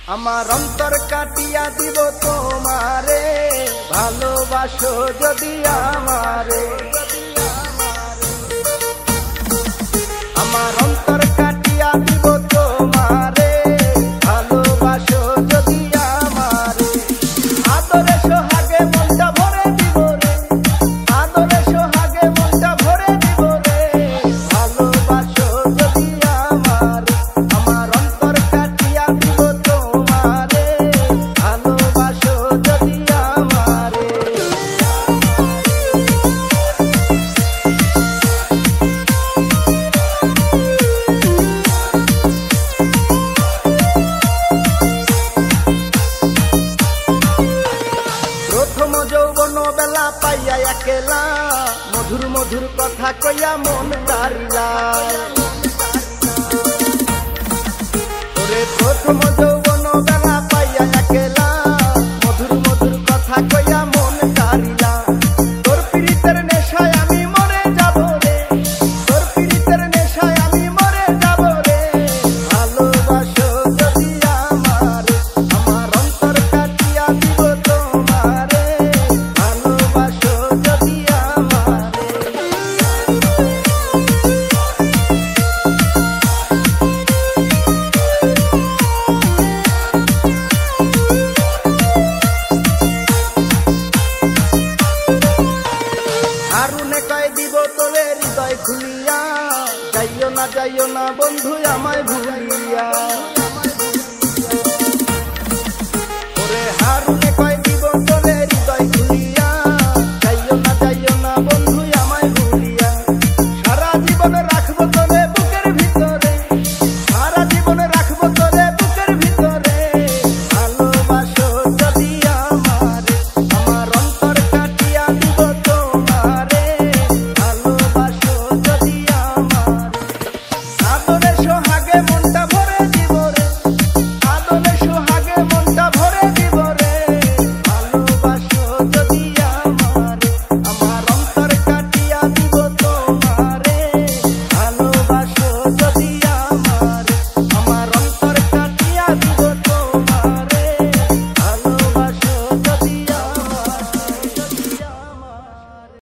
আমার অন্তর কাটিয়া দিব তোমারে, ভালোবাসো যদি আমারে। আমার অন্তর কাটিয়া দিব তোমারে, ভালোবাসো যদি আমারে। আদরে সোহাগে মনটা ভরে দিব রে, আদরে সোহাগে মনটা ভরে দিব রে, ভালোবাসো যদি আমারে। আমার অন্তর কাটিয়া দিব তোমারে, ভালোবাসো যদি আমারে। প্রথম যৌবন বেলা পাইয়া একেলা, মধুর মধুর কথা কইয়া মন তারিলা। প্রথম যৌবন